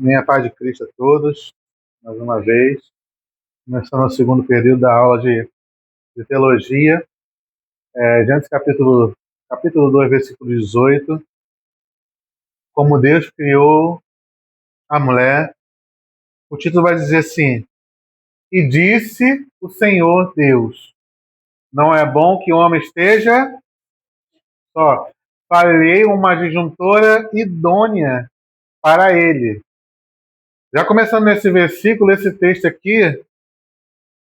Minha paz de Cristo a todos, mais uma vez, começando o segundo período da aula de teologia, Gênesis capítulo 2, versículo 18. Como Deus criou a mulher, o título vai dizer assim: E disse o Senhor Deus, não é bom que o homem esteja só, farei uma adjuntora idônea para ele. Já começando nesse versículo, esse texto aqui,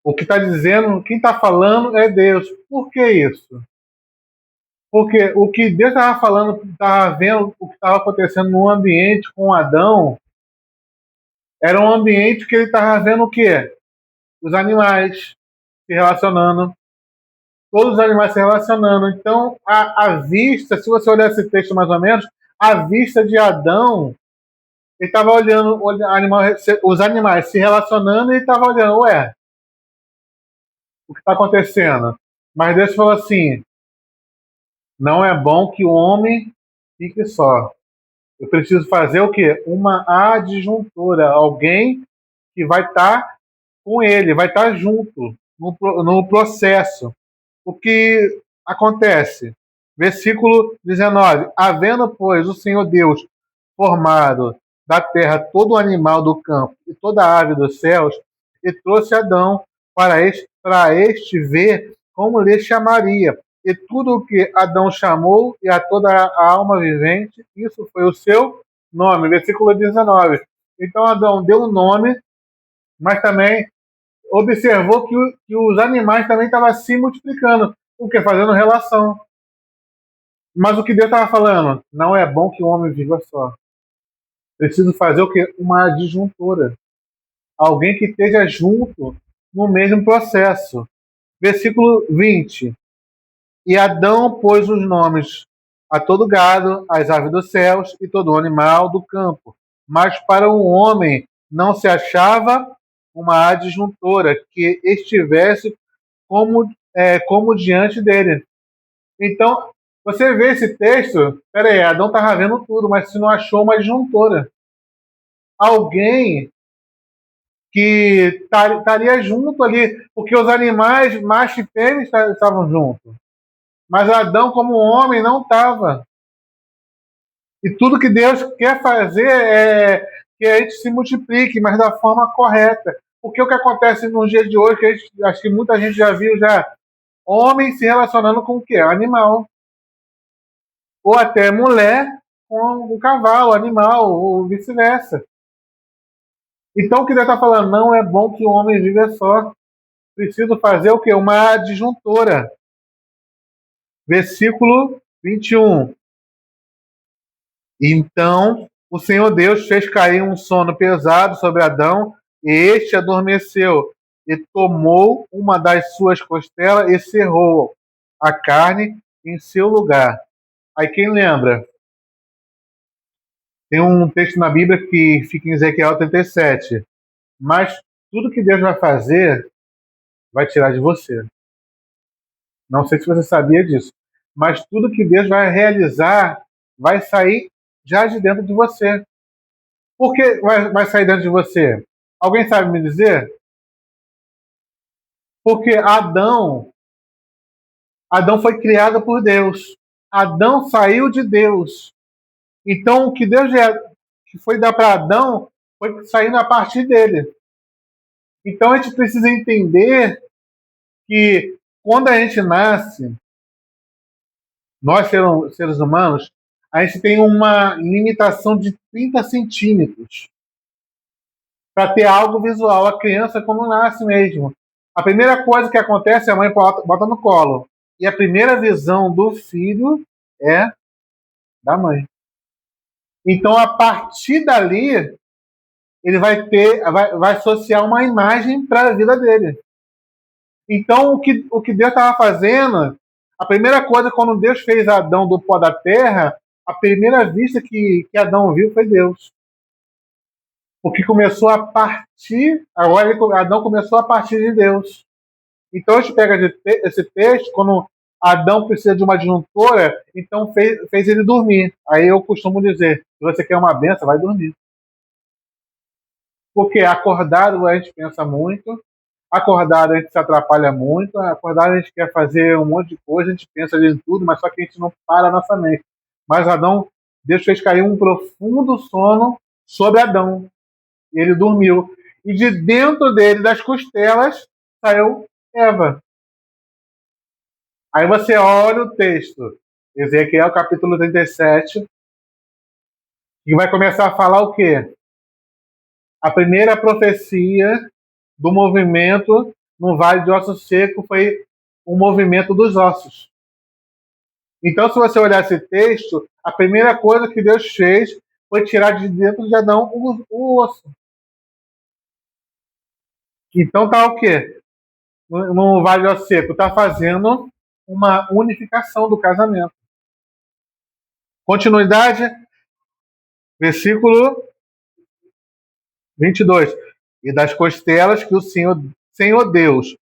o que está dizendo, quem está falando é Deus. Por que isso? Porque o que Deus estava falando, estava vendo o que estava acontecendo no ambiente com Adão, era um ambiente que ele estava vendo o quê? Os animais se relacionando, todos os animais se relacionando. Então, a vista, se você olhar esse texto mais ou menos, a vista de Adão, ele estava olhando os animais se relacionando e ele estava olhando, ué, o que está acontecendo? Mas Deus falou assim: não é bom que o homem fique só. Eu preciso fazer o quê? Uma adjuntora, alguém que vai estar com ele, vai estar junto no processo. O que acontece? Versículo 19: Havendo, pois, o Senhor Deus formado da terra todo animal do campo e toda ave dos céus, e trouxe Adão para este ver como lhe chamaria. E tudo o que Adão chamou, e a toda a alma vivente, isso foi o seu nome. Versículo 19. Então Adão deu um nome, mas também observou que os animais também estavam se multiplicando, o que? Fazendo relação. Mas o que Deus estava falando? Não é bom que o homem viva só. Preciso fazer o quê? Uma adjuntora. Alguém que esteja junto no mesmo processo. Versículo 20. E Adão pôs os nomes a todo gado, às aves dos céus e todo animal do campo. Mas para o homem não se achava uma adjuntora que estivesse como diante dele. Então, você vê esse texto, peraí, Adão estava vendo tudo, mas se não achou uma adjuntora. Alguém que estaria junto ali, porque os animais, macho e fêmea, estavam juntos. Mas Adão, como homem, não estava. E tudo que Deus quer fazer é que a gente se multiplique, mas da forma correta. Porque o que acontece nos dias de hoje, que acho que muita gente já viu já, homem se relacionando com o quê? Animal. Ou até mulher com um cavalo, animal, ou vice-versa. Então o que Deus está falando? Não é bom que o homem viva só. Preciso fazer o quê? Uma adjuntora. Versículo 21. Então o Senhor Deus fez cair um sono pesado sobre Adão, e este adormeceu, e tomou uma das suas costelas e cerrou a carne em seu lugar. Aí quem lembra? Tem um texto na Bíblia que fica em Ezequiel 37. Mas tudo que Deus vai fazer, vai tirar de você. Não sei se você sabia disso. Mas tudo que Deus vai realizar, vai sair já de dentro de você. Por que vai sair dentro de você? Alguém sabe me dizer? Porque Adão foi criado por Deus. Adão saiu de Deus. Então, o que Deus que foi dar para Adão foi saindo a partir dele. Então, a gente precisa entender que quando a gente nasce, nós seres humanos, a gente tem uma limitação de 30 centímetros para ter algo visual. A criança, quando nasce mesmo, a primeira coisa que acontece é a mãe bota no colo. E a primeira visão do filho é da mãe. Então, a partir dali, ele vai associar uma imagem para a vida dele. Então, o que Deus estava fazendo, a primeira coisa, quando Deus fez Adão do pó da terra, a primeira vista que Adão viu foi Deus. Porque começou a partir, agora Adão começou a partir de Deus. Então a gente pega esse texto, quando Adão precisa de uma adjuntora, então fez ele dormir. Aí eu costumo dizer, se você quer uma benção, vai dormir. Porque acordado a gente pensa muito, acordado a gente se atrapalha muito, acordado a gente quer fazer um monte de coisa, a gente pensa em tudo, mas só que a gente não para a nossa mente. Mas Adão, Deus fez cair um profundo sono sobre Adão. E ele dormiu. E de dentro dele, das costelas, saiu Eva. Aí você olha o texto, Ezequiel capítulo 37, e vai começar a falar o quê? A primeira profecia do movimento no Vale de Ossos Secos foi o movimento dos ossos. Então, se você olhar esse texto, a primeira coisa que Deus fez foi tirar de dentro de Adão o osso. Então tá o quê? No Vale de Ossos Secos, está fazendo uma unificação do casamento. Continuidade, versículo 22. E das costelas que o Senhor Deus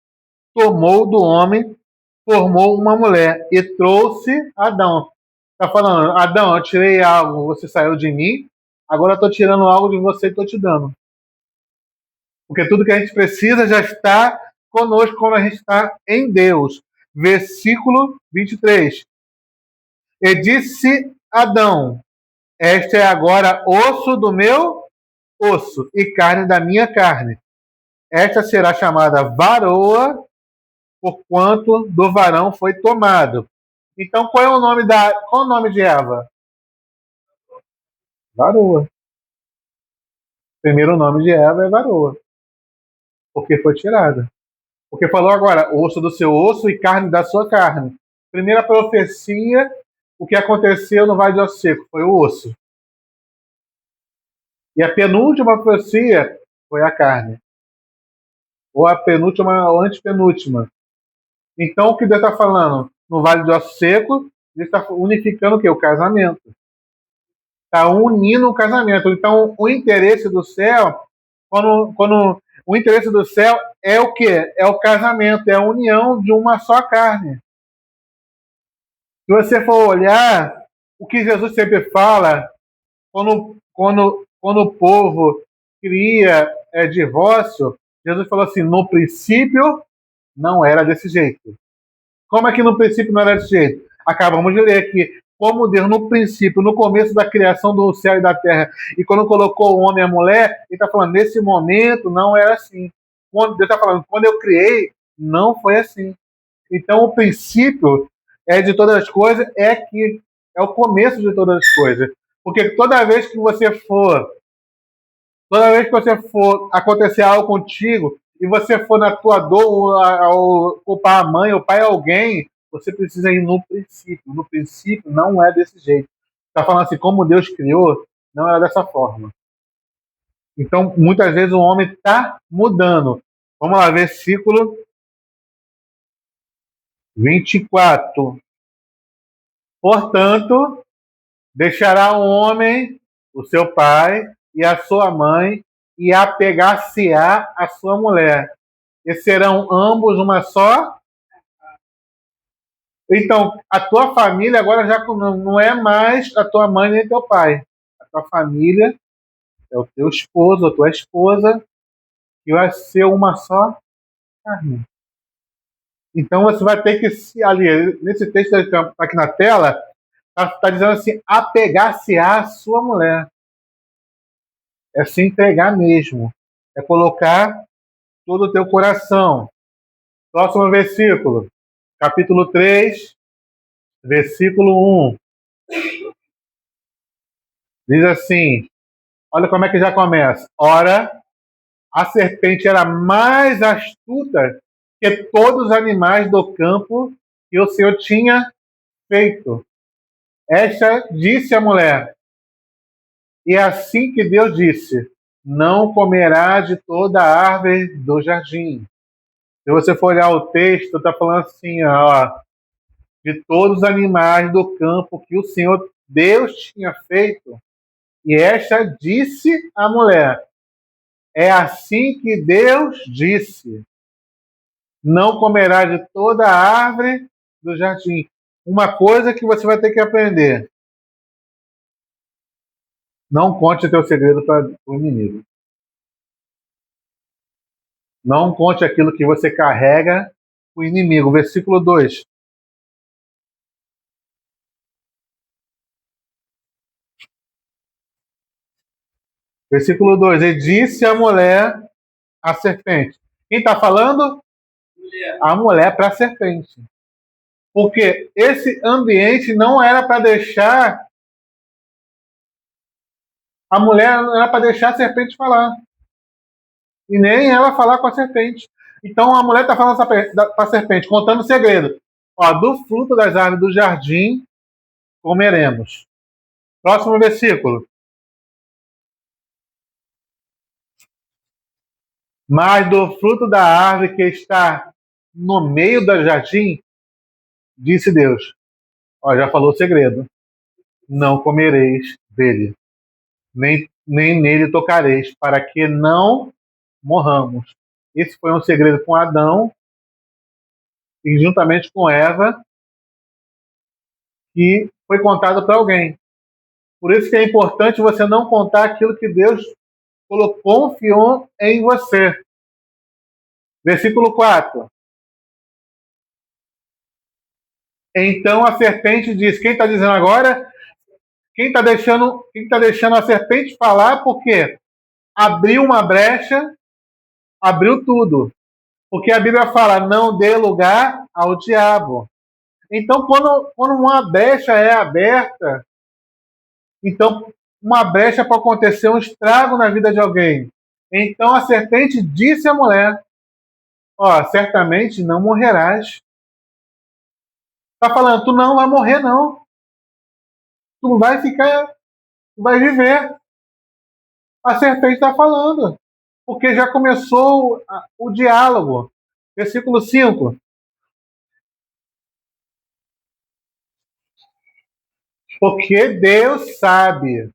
tomou do homem, formou uma mulher e trouxe Adão. Está falando, Adão, eu tirei algo, você saiu de mim, agora eu estou tirando algo de você e estou te dando. Porque tudo que a gente precisa já está conosco quando a gente está em Deus. Versículo 23. E disse Adão, este é agora osso do meu osso e carne da minha carne. Esta será chamada varoa, porquanto do varão foi tomado. Então, qual é o nome qual é o nome de Eva? Varoa. O primeiro nome de Eva é varoa, porque foi tirada. Porque falou agora, osso do seu osso e carne da sua carne. Primeira profecia, o que aconteceu no Vale de Ossos Secos foi o osso. E a penúltima profecia foi a carne. Ou a penúltima ou antepenúltima. Então, o que Deus está falando? No Vale de Ossos Secos, Deus está unificando o quê? O casamento. Está unindo o casamento. Então, o interesse do céu, quando o interesse do céu é o quê? É o casamento, é a união de uma só carne. Se você for olhar, o que Jesus sempre fala, quando o povo cria divórcio, Jesus falou assim, no princípio não era desse jeito. Como é que no princípio não era desse jeito? Acabamos de ler que, como Deus no princípio, no começo da criação do céu e da terra, e quando colocou o homem e a mulher, ele está falando, nesse momento não era assim. Deus está falando, quando eu criei, não foi assim. Então o princípio de todas as coisas é o começo de todas as coisas. Porque toda vez que você for acontecer algo contigo, e você for na tua dor ou culpar a mãe ou pai alguém, você precisa ir no princípio. No princípio não é desse jeito. Está falando assim, como Deus criou, não era dessa forma. Então, muitas vezes o homem está mudando. Vamos lá, versículo 24. Portanto, deixará o homem o seu pai e a sua mãe e apegar-se-á a sua mulher. E serão ambos uma só. Então, a tua família agora já não é mais a tua mãe nem teu pai. A tua família é o teu esposo, a tua esposa, que vai ser uma só carne. Então você vai ter que se ali, nesse texto que está aqui na tela, está dizendo assim, apegar-se à sua mulher. É se entregar mesmo. É colocar todo o teu coração. Próximo versículo. Capítulo 3, versículo 1. Diz assim, olha como é que já começa. Ora, a serpente era mais astuta que todos os animais do campo que o Senhor tinha feito. Esta disse a mulher, e é assim que Deus disse, não comerá de toda a árvore do jardim. Se você for olhar o texto, está falando assim, ó, de todos os animais do campo que o Senhor Deus tinha feito. E esta disse à mulher, é assim que Deus disse, não comerá de toda a árvore do jardim. Uma coisa que você vai ter que aprender, não conte teu segredo para o inimigo. Não conte aquilo que você carrega o inimigo. Versículo 2. Versículo 2. E disse a mulher à serpente. Quem está falando? A mulher para a serpente. Porque esse ambiente não era para deixar a mulher, não era para deixar a serpente falar. E nem ela falar com a serpente. Então a mulher está falando para a serpente, contando o segredo. Ó, do fruto das árvores do jardim comeremos. Próximo versículo. Mas do fruto da árvore que está no meio do jardim, disse Deus. Ó, já falou o segredo. Não comereis dele, nem nele tocareis, para que não morramos. Esse foi um segredo com Adão e juntamente com Eva, que foi contado para alguém. Por isso que é importante você não contar aquilo que Deus confiou em você. Versículo 4. Então a serpente diz, quem está dizendo agora? Quem está deixando a serpente falar? Porque abriu uma brecha, abriu tudo. Porque a Bíblia fala, não dê lugar ao diabo. Então, quando uma brecha é aberta, então uma brecha pode acontecer um estrago na vida de alguém. Então a serpente disse à mulher, ó, certamente não morrerás. Está falando, tu não vai morrer, não. Tu vai ficar, tu vai viver. A serpente está falando. Porque já começou o diálogo. Versículo 5. Porque Deus sabe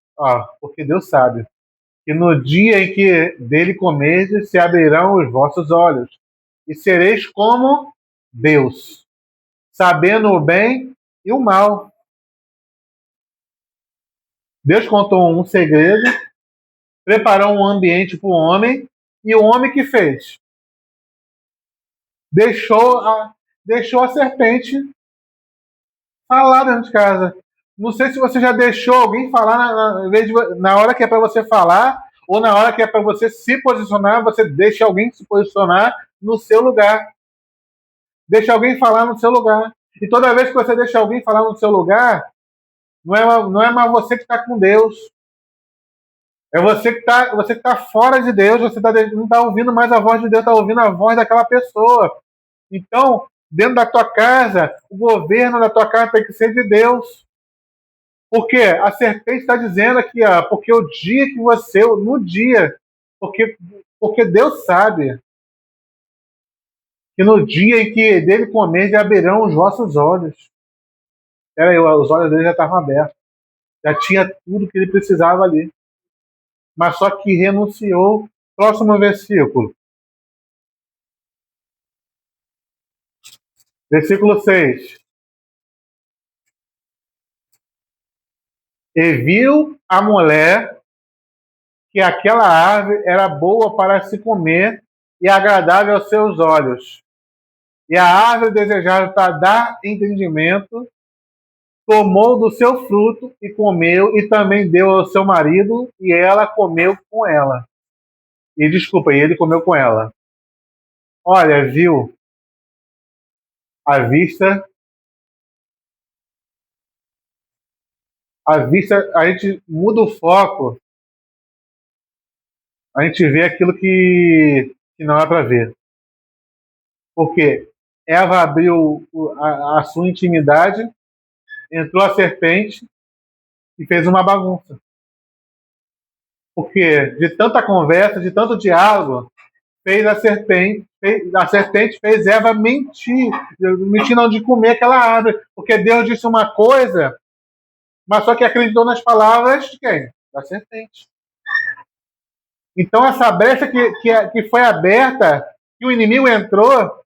que no dia em que dele comerdes, se abrirão os vossos olhos, e sereis como Deus, sabendo o bem e o mal. Deus contou um segredo, preparou um ambiente para o homem, e o homem que fez? Deixou a serpente falar dentro de casa. Não sei se você já deixou alguém falar na hora que é para você falar, ou na hora que é para você se posicionar, você deixa alguém se posicionar no seu lugar. Deixa alguém falar no seu lugar. E toda vez que você deixa alguém falar no seu lugar, não é mais você que está com Deus. É você que tá fora de Deus, não está ouvindo mais a voz de Deus, está ouvindo a voz daquela pessoa. Então, dentro da tua casa, o governo da tua casa tem que ser de Deus. Porque a serpente está dizendo aqui, ó, porque o dia que você, no dia, porque Deus sabe que no dia em que dele comer, já abrirão os vossos olhos. Os olhos dele já estavam abertos. Já tinha tudo que ele precisava ali. Mas só que renunciou. Próximo versículo. Versículo 6. E viu a mulher que aquela árvore era boa para se comer e agradável aos seus olhos. E a árvore desejável para dar entendimento, tomou do seu fruto e comeu, e também deu ao seu marido, e ela comeu com ela. E ele comeu com ela. Olha, viu? A vista, a gente muda o foco, a gente vê aquilo que não é para ver. Porque Eva abriu a sua intimidade, entrou a serpente e fez uma bagunça. Porque de tanta conversa, de tanto diálogo, a serpente fez Eva mentir não de comer aquela árvore, porque Deus disse uma coisa, mas só que acreditou nas palavras de quem? Da serpente. Então essa brecha que foi aberta, que o inimigo entrou,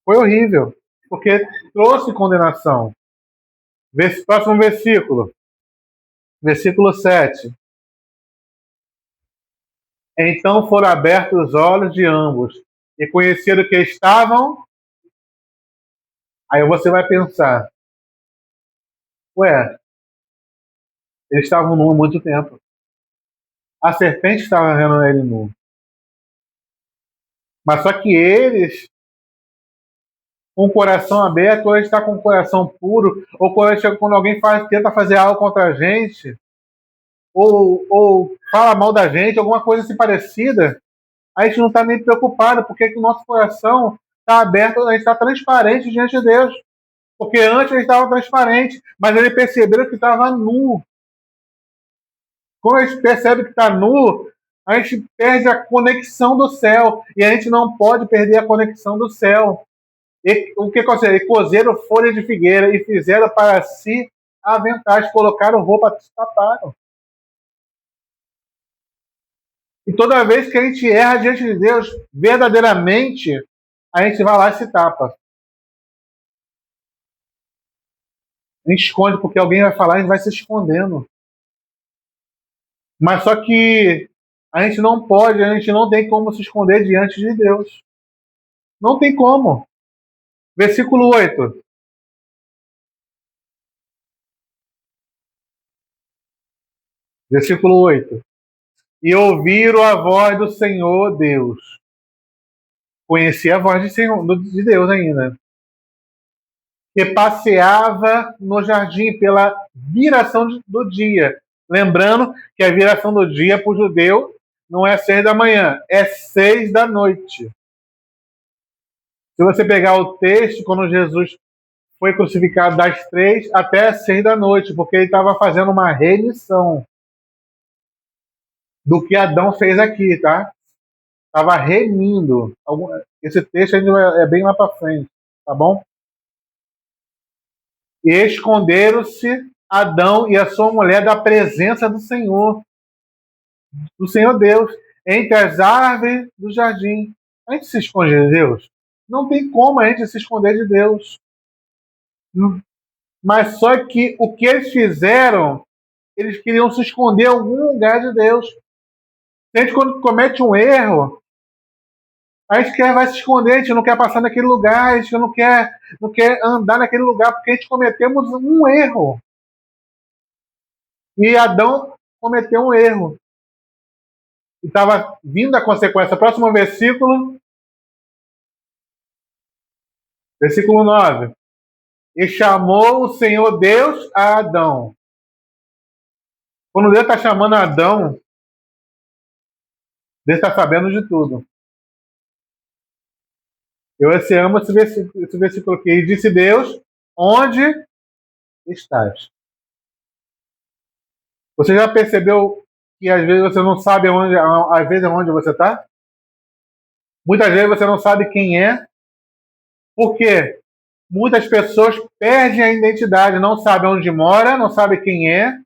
foi horrível, porque trouxe condenação. Próximo versículo. Versículo 7. Então foram abertos os olhos de ambos e conheceram que estavam. Aí você vai pensar, ué, eles estavam nu há muito tempo. A serpente estava vendo ele nu. Mas só que eles, com o coração aberto, ou a gente está com o coração puro, ou quando alguém tenta fazer algo contra a gente, ou fala mal da gente, alguma coisa assim parecida, a gente não está nem preocupado, porque o nosso coração está aberto, a gente está transparente diante de Deus. Porque antes ele estava transparente, mas ele percebeu que estava nu. Quando a gente percebe que está nu, a gente perde a conexão do céu. E a gente não pode perder a conexão do céu. E, o que aconteceu? E cozeram folha de figueira e fizeram para si aventais, colocaram roupa, se taparam. E toda vez que a gente erra diante de Deus, verdadeiramente, a gente vai lá e se tapa. A gente esconde porque alguém vai falar e a gente vai se escondendo. Mas só que a gente não pode, a gente não tem como se esconder diante de Deus. Não tem como. Versículo 8. Versículo 8. E ouviram a voz do Senhor Deus. Conhecia a voz de Deus ainda. Que passeava no jardim pela viração do dia. Lembrando que a viração do dia para o judeu não é 6 da manhã, é 6 da noite. Se você pegar o texto, quando Jesus foi crucificado das 3 até as 6 da noite, porque ele estava fazendo uma remissão do que Adão fez aqui, tá? Estava remindo. Esse texto ainda é bem lá para frente, tá bom? E esconderam-se Adão e a sua mulher da presença do Senhor Deus, entre as árvores do jardim. A gente se esconde de Deus? Não tem como a gente se esconder de Deus. Mas só que o que eles fizeram, eles queriam se esconder em algum lugar de Deus. A gente, quando comete um erro, a gente vai se esconder, a gente não quer passar naquele lugar, a gente não quer andar naquele lugar, porque a gente cometemos um erro. E Adão cometeu um erro. E estava vindo a consequência. Próximo versículo. Versículo 9. E chamou o Senhor Deus a Adão. Quando Deus está chamando Adão, Deus está sabendo de tudo. Você ama esse versículo aqui. E disse Deus, onde estás? Você já percebeu que às vezes você não sabe onde você está? Muitas vezes você não sabe quem é. Por quê? Muitas pessoas perdem a identidade, não sabem onde mora, não sabem quem é,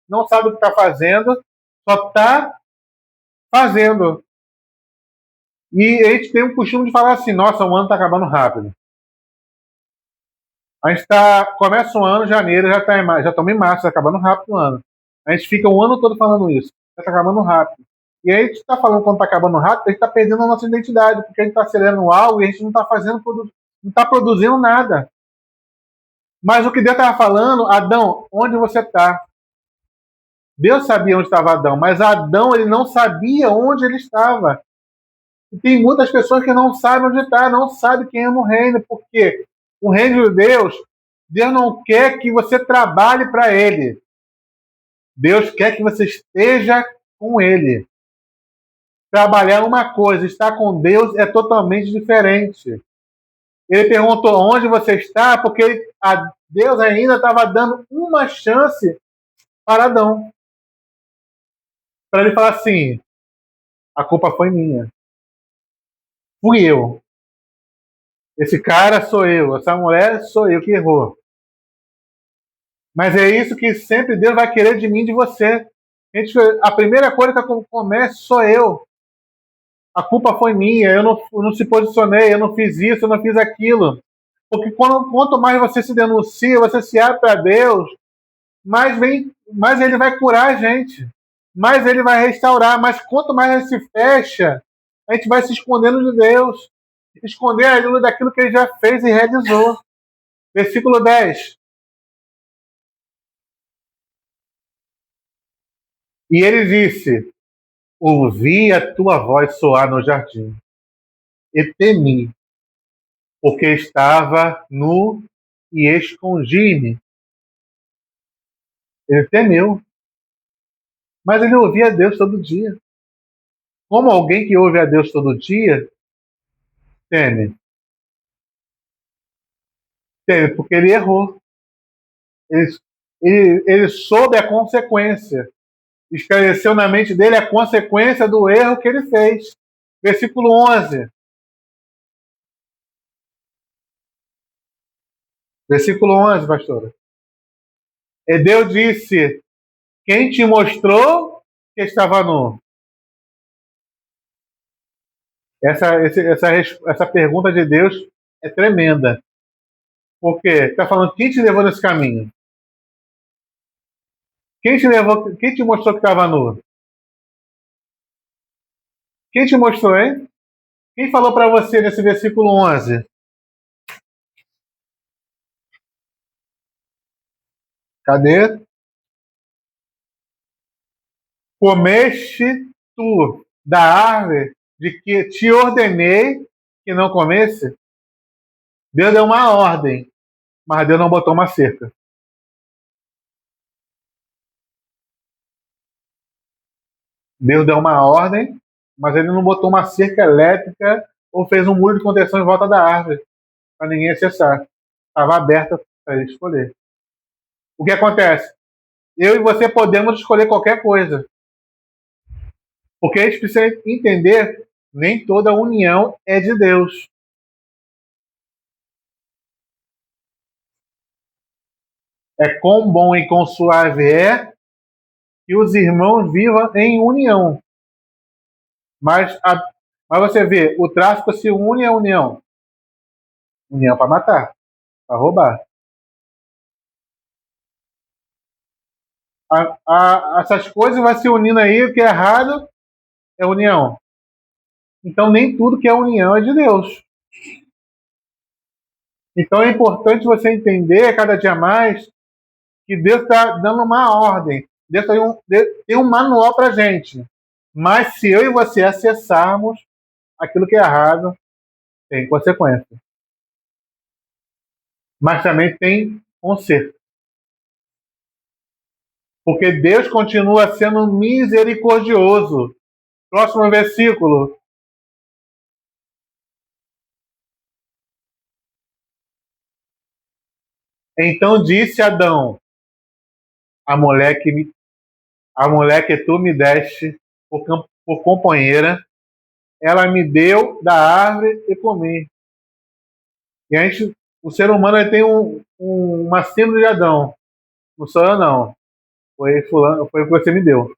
não sabem o que está fazendo, só está fazendo. E a gente tem um costume de falar assim, nossa, o ano está acabando rápido. A gente começa o ano, janeiro, já estamos em março, está acabando rápido o ano. A gente fica o ano todo falando isso, já está acabando rápido. E aí a gente está falando quando está acabando rápido, a gente está perdendo a nossa identidade, porque a gente está acelerando algo e a gente não está não está produzindo nada. Mas o que Deus estava falando, Adão, onde você está? Deus sabia onde estava Adão, mas Adão ele não sabia onde ele estava. E tem muitas pessoas que não sabem onde está, não sabem quem é no reino, porque o reino de Deus não quer que você trabalhe para Ele. Deus quer que você esteja com Ele. Trabalhar é uma coisa, estar com Deus é totalmente diferente. Ele perguntou onde você está, porque Deus ainda estava dando uma chance para Adão. Para ele falar assim, a culpa foi minha. Fui eu. Esse cara sou eu. Essa mulher sou eu que errou. Mas é isso que sempre Deus vai querer de mim e de você. A primeira coisa que eu começo sou eu. A culpa foi minha. Eu não se posicionei. Eu não fiz isso. Eu não fiz aquilo. Porque quanto mais você se denuncia, você se abre para Deus, mais Ele vai curar a gente. mais ele vai restaurar. Mas quanto mais a gente se fecha, a gente vai se escondendo de Deus. Esconder a luz daquilo que ele já fez e realizou. Versículo 10. E ele disse: ouvi a tua voz soar no jardim, e temi, porque estava nu e escondi-me. Ele temeu, mas ele ouvia a Deus todo dia. Como alguém que ouve a Deus todo dia, teme. Teme porque ele errou. Ele, ele soube a consequência. Esclareceu na mente dele a consequência do erro que ele fez. Versículo 11. Versículo 11, pastora. E Deus disse: quem te mostrou que estava nu? Essa pergunta de Deus é tremenda. Por quê? Está falando, quem te levou nesse caminho? Quem te mostrou que estava nu? Quem te mostrou, hein? Quem falou para você nesse versículo 11? Cadê? Comeste tu da árvore de que te ordenei que não comesse? Deus deu uma ordem, mas Deus não botou uma cerca. Deus deu uma ordem, mas ele não botou uma cerca elétrica ou fez um muro de contenção em volta da árvore para ninguém acessar. Estava aberta para ele escolher. O que acontece? Eu e você podemos escolher qualquer coisa. Porque a gente precisa entender, nem toda união é de Deus. É quão bom e quão suave é que os irmãos vivam em união. Mas você vê, o tráfico se une à união. União para matar, para roubar. Essas coisas vão se unindo aí, o que é errado é união. Então nem tudo que é união é de Deus. Então é importante você entender cada dia mais que Deus está dando uma ordem. Deus tem um manual para a gente. Mas se eu e você acessarmos aquilo que é errado, tem consequência. Mas também tem conserto. Porque Deus continua sendo misericordioso. Próximo versículo. Então disse Adão: a mulher que tu me deste por companheira, ela me deu da árvore e comi. E o ser humano tem uma síndrome de Adão. Não sou eu, não. Foi fulano, foi o que você me deu.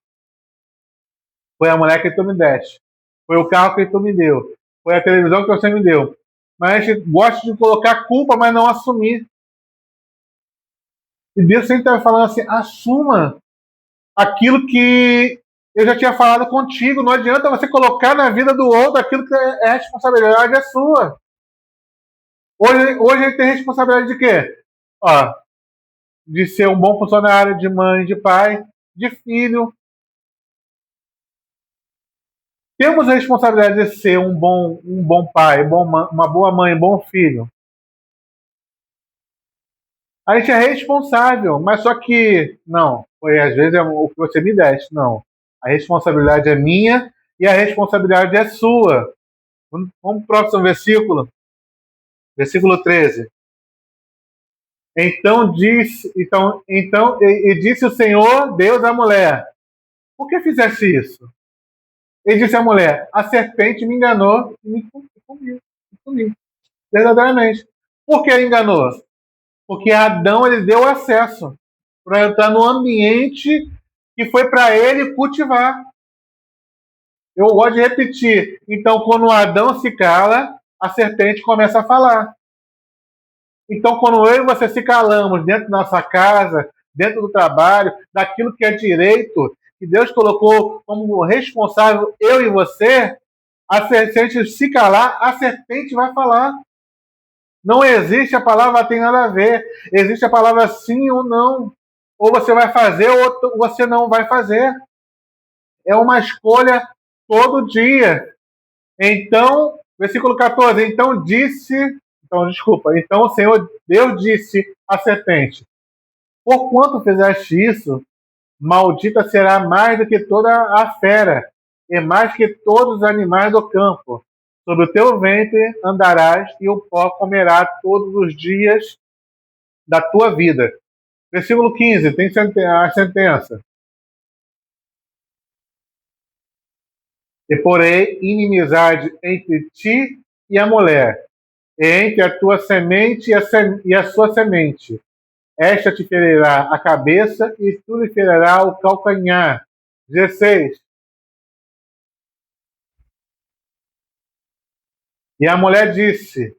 Foi a mulher que tu me deste. Foi o carro que tu me deu. Foi a televisão que você me deu. Mas a gente gosta de colocar culpa, mas não assumir. E Deus sempre está falando assim, assuma aquilo que eu já tinha falado contigo. Não adianta você colocar na vida do outro aquilo que é responsabilidade é sua. Hoje ele tem responsabilidade de quê? Ó, de ser um bom funcionário, de mãe, de pai, de filho. Temos a responsabilidade de ser um bom pai, uma boa mãe, um bom filho. A gente é responsável, mas só que, não, foi às vezes é o que você me deste, não. A responsabilidade é minha e a responsabilidade é sua. Vamos para o próximo versículo. Versículo 13. E disse o Senhor, Deus à mulher: por que fizeste isso? Ele disse à mulher: a serpente me enganou e me comi. Verdadeiramente. Por que ele enganou? Porque Adão ele deu acesso para entrar no ambiente que foi para ele cultivar. Eu gosto de repetir. Então, quando Adão se cala, a serpente começa a falar. Então, quando eu e você se calamos dentro da nossa casa, dentro do trabalho, daquilo que é direito, que Deus colocou como responsável eu e você, se a gente se calar, a serpente vai falar. Não existe a palavra tem nada a ver. Existe a palavra sim ou não. Ou você vai fazer ou você não vai fazer. É uma escolha todo dia. Então, versículo 14. Então o Senhor Deus disse à serpente: por quanto fizeste isso, maldita será mais do que toda a fera, e mais que todos os animais do campo. Sobre o teu ventre andarás, e o pó comerá todos os dias da tua vida. Versículo 15, tem a sentença. E porém inimizade entre ti e a mulher, e entre a tua semente e a sua semente. Esta te ferirá a cabeça e tu lhe ferirá o calcanhar. 16. E a mulher disse: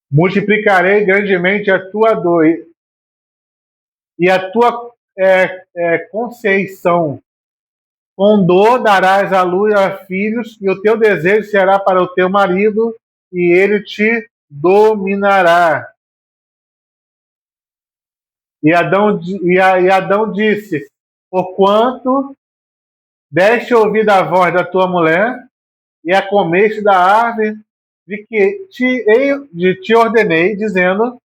multiplicarei grandemente a tua dor e a tua conceição. Com dor darás à luz a filhos, e o teu desejo será para o teu marido, e ele te dominará. E Adão disse: porquanto deste ouvir a voz da tua mulher, e a comeste da árvore de que te ordenei, dizendo: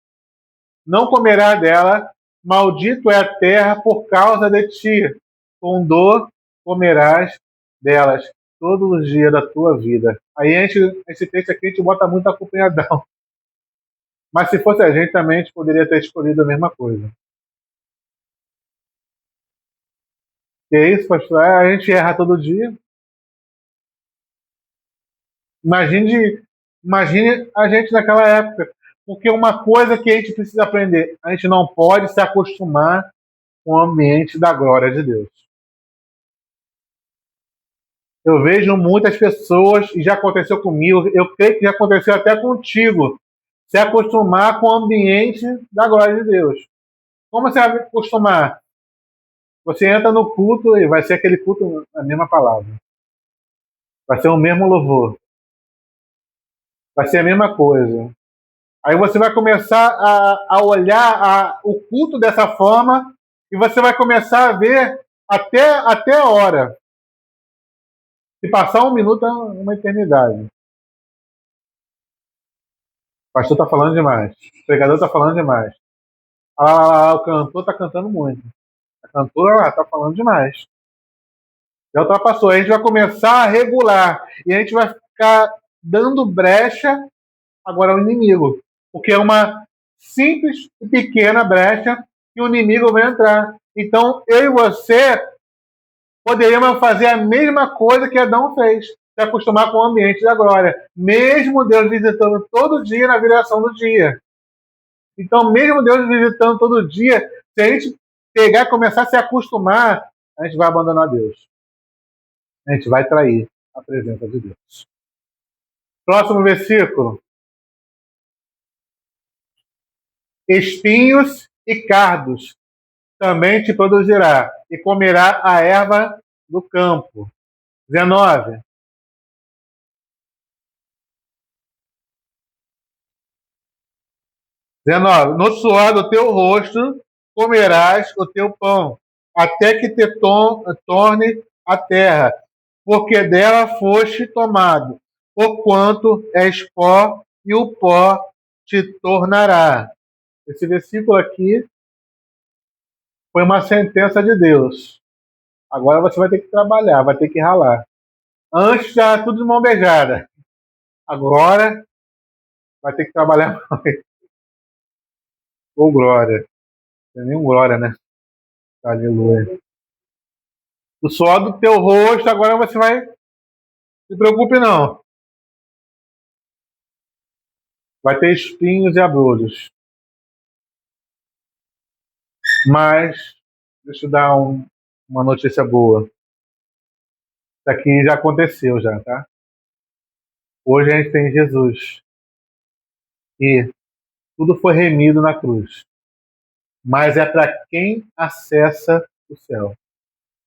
não comerá dela, maldito é a terra por causa de ti, com dor comerás delas todos os dias da tua vida. Aí esse texto aqui a gente bota muito a culpa em Adão. Mas se fosse a gente também, a gente poderia ter escolhido a mesma coisa. E é isso, pastor? A gente erra todo dia. Imagine a gente naquela época. Porque uma coisa que a gente precisa aprender, a gente não pode se acostumar com o ambiente da glória de Deus. Eu vejo muitas pessoas, e já aconteceu comigo, eu creio que já aconteceu até contigo, se acostumar com o ambiente da glória de Deus. Como você vai acostumar? Você entra no culto e vai ser aquele culto, a mesma palavra. Vai ser o mesmo louvor. Vai ser a mesma coisa. Aí você vai começar a olhar o culto dessa forma e você vai começar a ver até a hora. Se passar um minuto é uma eternidade. O pastor está falando demais. O pregador está falando demais. O cantor está cantando muito. A cantora está falando demais. Já ultrapassou. A gente vai começar a regular. E a gente vai ficar dando brecha agora ao inimigo. Porque é uma simples e pequena brecha que o inimigo vai entrar. Então, eu e você poderíamos fazer a mesma coisa que Adão fez. Se acostumar com o ambiente da glória. Mesmo Deus visitando todo dia na viração do dia. Então, mesmo Deus visitando todo dia, se a gente pegar e começar a se acostumar, a gente vai abandonar Deus. A gente vai trair a presença de Deus. Próximo versículo. Espinhos e cardos também te produzirá, e comerá a erva do campo. 19. No suor do teu rosto comerás o teu pão, até que te torne a terra, porque dela foste tomado, porquanto és pó, e o pó te tornará. Esse versículo aqui foi uma sentença de Deus. Agora você vai ter que trabalhar, vai ter que ralar. Antes era tudo de mão beijada. Agora vai ter que trabalhar mais. Ou glória. Não tem nenhum glória, né? Aleluia. O suor do teu rosto, agora você vai. Não se preocupe, não. Vai ter espinhos e abrolhos. Mas, deixa eu dar uma notícia boa. Isso aqui já aconteceu, já, tá? Hoje a gente tem Jesus. E tudo foi remido na cruz. Mas é para quem acessa o céu.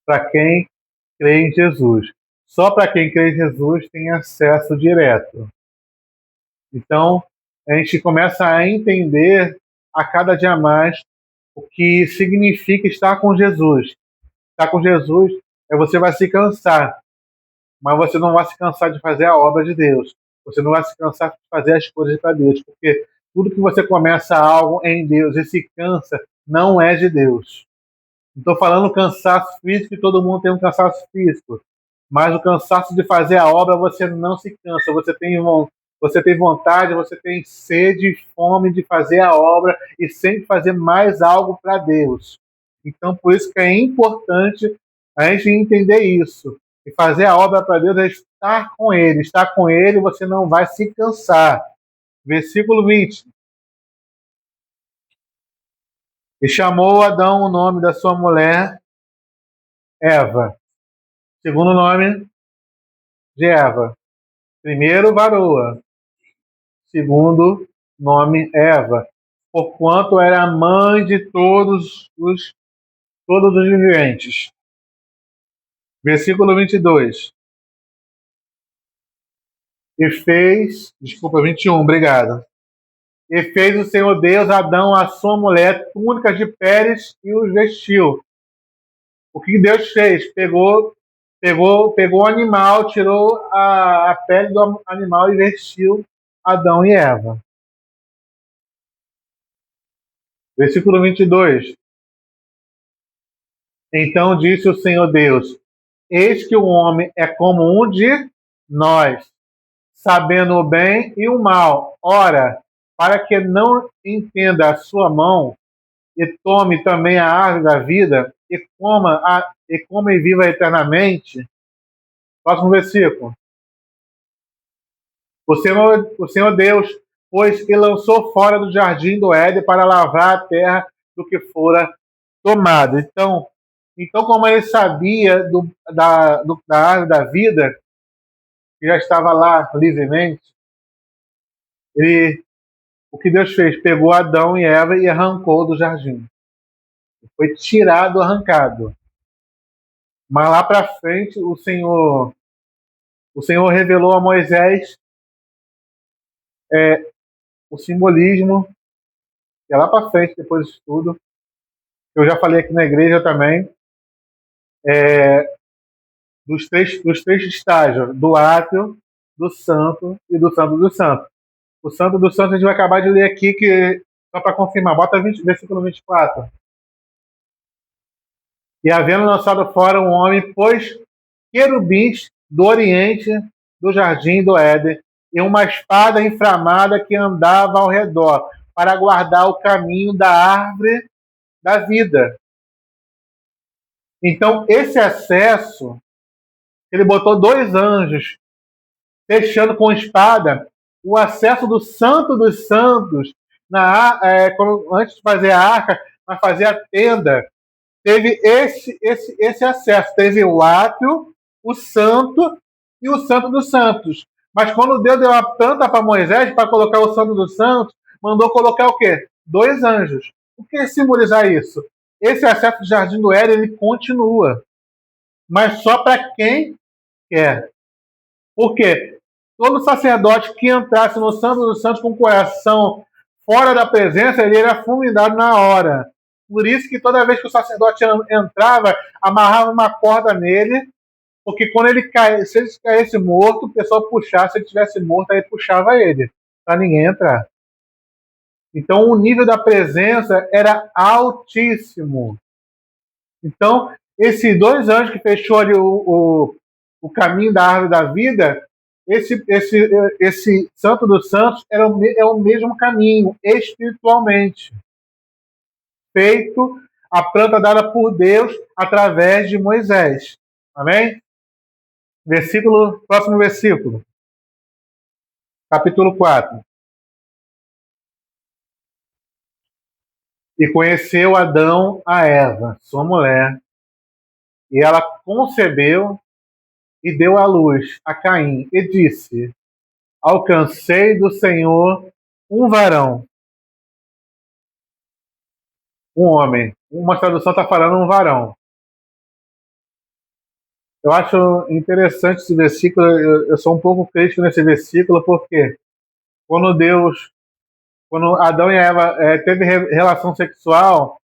para quem crê em Jesus. Só para quem crê em Jesus tem acesso direto. Então, a gente começa a entender a cada dia mais o que significa estar com Jesus. Estar com Jesus você vai se cansar, mas você não vai se cansar de fazer a obra de Deus. Você não vai se cansar de fazer as coisas para Deus, porque tudo que você começa algo em Deus e se cansa, não é de Deus. Não estou falando cansaço físico, que todo mundo tem um cansaço físico, mas o cansaço de fazer a obra, você não se cansa, você tem vontade, você tem sede e fome de fazer a obra e sempre fazer mais algo para Deus. Então, por isso que é importante a gente entender isso. E fazer a obra para Deus é estar com Ele. Estar com Ele, você não vai se cansar. Versículo 20. E chamou Adão o nome da sua mulher, Eva. Segundo nome de Eva. Primeiro, varoa. Segundo nome, Eva. Porquanto era a mãe de todos os viventes. Versículo 22. E fez, desculpa, 21, obrigado. E fez o Senhor Deus Adão a sua mulher túnicas de peles e os vestiu. O que Deus fez? Pegou o animal, tirou a pele do animal e vestiu Adão e Eva. Versículo 22. Então disse o Senhor Deus: Eis que o homem é como um de nós, sabendo o bem e o mal. Ora, para que não entenda a sua mão, e tome também a árvore da vida, e coma e viva eternamente. Próximo versículo. O Senhor Deus, pois que lançou fora do jardim do Éden para lavrar a terra do que fora tomado. Então como ele sabia da árvore da vida, que já estava lá livremente, o que Deus fez? Pegou Adão e Eva e arrancou do jardim. Foi tirado, arrancado. Mas lá para frente, o Senhor revelou a Moisés o simbolismo, que é lá para frente, depois disso tudo. Eu já falei aqui na igreja também, dos três estágios, do átrio, do santo e do santo dos santos. O santo dos santos a gente vai acabar de ler aqui, só para confirmar, bota versículo 24. E havendo lançado fora um homem, pôs querubins do oriente do jardim do Éden e uma espada inflamada que andava ao redor para guardar o caminho da árvore da vida. Então, esse acesso, ele botou 2 anjos fechando com espada o acesso do Santo dos Santos, antes de fazer a arca, mas fazer a tenda. Teve esse acesso. Teve o átrio, o santo e o santo dos santos. Mas quando Deus deu a planta para Moisés, para colocar o santo dos santos, mandou colocar o quê? 2 anjos. O que simbolizar isso? Esse acesso do Jardim do Éden, ele continua. Mas só para quem quer. Por quê? Todo sacerdote que entrasse no Santo dos Santos com o coração fora da presença, ele era fulminado na hora. Por isso que toda vez que o sacerdote entrava, amarrava uma corda nele, porque quando se ele caísse morto, o pessoal puxava, se ele estivesse morto, aí puxava ele, para ninguém entrar. Então o nível da presença era altíssimo. Então, esses 2 anjos que fechou ali o caminho da árvore da vida, esse Santo dos Santos é o mesmo caminho, espiritualmente. Feito a planta dada por Deus através de Moisés. Amém? Próximo versículo. Capítulo 4. E conheceu Adão a Eva, sua mulher, e ela concebeu e deu à luz a Caim, e disse: Alcancei do Senhor um varão. Um homem. Uma tradução está falando um varão. Eu acho interessante esse versículo. Eu sou um pouco crítico nesse versículo, porque quando quando Adão e Eva teve relação sexual,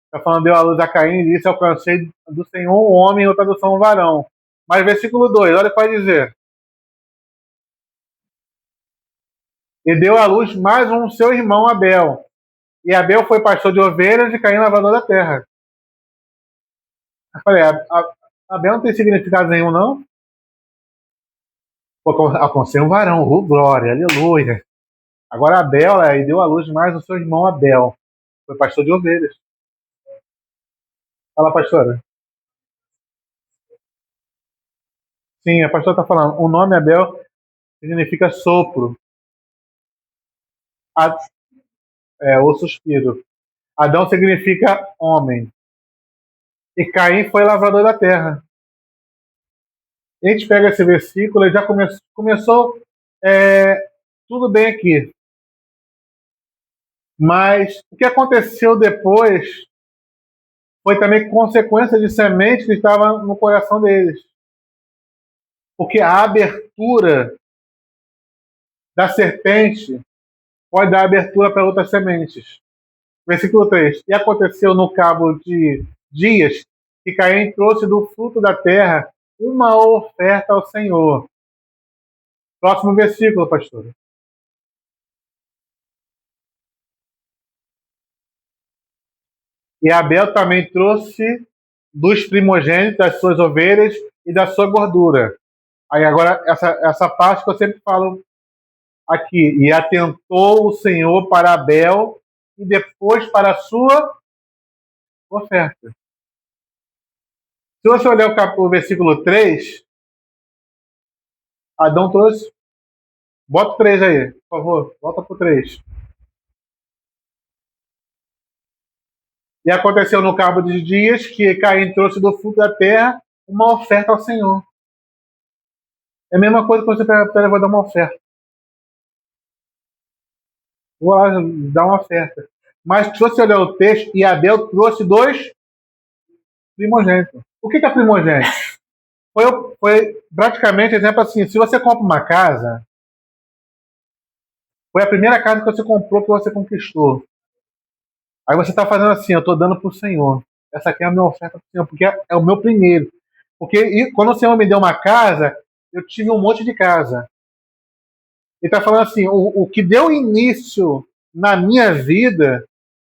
está falando, deu a luz a Caim e disse: alcancei do Senhor um homem, outra tradução um varão. Mas versículo 2, olha o que vai dizer: e deu à luz mais um seu irmão Abel. E Abel foi pastor de ovelhas e Caim lavrador da terra. Eu falei: Abel não tem significado nenhum, não? Pô, alcancei um varão, glória, aleluia. Agora Abel, e deu à luz mais o seu irmão Abel. Foi pastor de ovelhas. Fala, pastora. Sim, a pastora está falando. O nome Abel significa sopro. A, o suspiro. Adão significa homem. E Caim foi lavrador da terra. A gente pega esse versículo e já começou tudo bem aqui. Mas o que aconteceu depois foi também consequência de semente que estava no coração deles. Porque a abertura da serpente pode dar abertura para outras sementes. Versículo 3. E aconteceu no cabo de dias que Caim trouxe do fruto da terra uma oferta ao Senhor. Próximo versículo, pastor. E Abel também trouxe dos primogênitos das suas ovelhas e da sua gordura. Aí agora, essa parte que eu sempre falo aqui. E atentou o Senhor para Abel e depois para a sua oferta. Se você olhar o versículo 3, Adão trouxe. Bota o 3 aí, por favor. Volta para o 3. E aconteceu no cabo de dias que Caim trouxe do fruto da terra uma oferta ao Senhor. É a mesma coisa que você vou dar uma oferta. Vou lá dar uma oferta. Mas se você olhar o texto, e Abel trouxe 2 primogênitos. O que é primogênito? Foi praticamente, exemplo assim, se você compra uma casa, foi a primeira casa que você comprou, que você conquistou. Aí você está fazendo assim, eu estou dando para o Senhor. Essa aqui é a minha oferta para o Senhor, porque é o meu primeiro. Porque quando o Senhor me deu uma casa, eu tive um monte de casa. Ele está falando assim, o que deu início na minha vida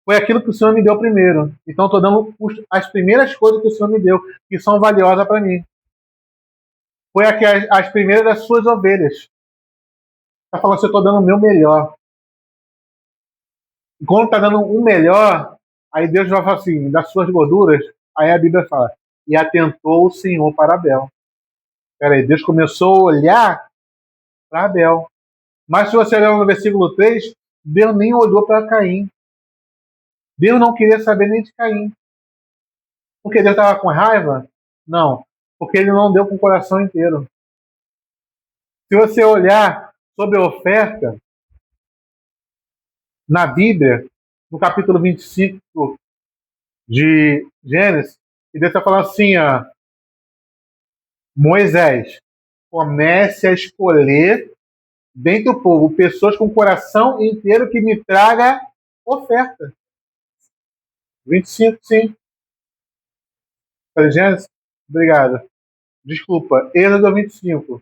foi aquilo que o Senhor me deu primeiro. Então estou dando as primeiras coisas que o Senhor me deu, que são valiosas para mim. Foi aqui as primeiras das suas ovelhas. Está falando assim, eu estou dando o meu melhor. E quando está dando o melhor, aí Deus vai falar assim, das suas gorduras, aí a Bíblia fala, e atentou o Senhor para Abel. Peraí, Deus começou a olhar para Abel. Mas se você olhar no versículo 3, Deus nem olhou para Caim. Deus não queria saber nem de Caim. Porque Deus estava com raiva? Não. Porque ele não deu com o coração inteiro. Se você olhar sobre a oferta, na Bíblia, no capítulo 25 de Gênesis, e Deus está falando assim, ó, Moisés, comece a escolher dentre o povo pessoas com o coração inteiro que me traga oferta. 25, sim. Gênesis? Obrigado. Desculpa. Êxodo 25.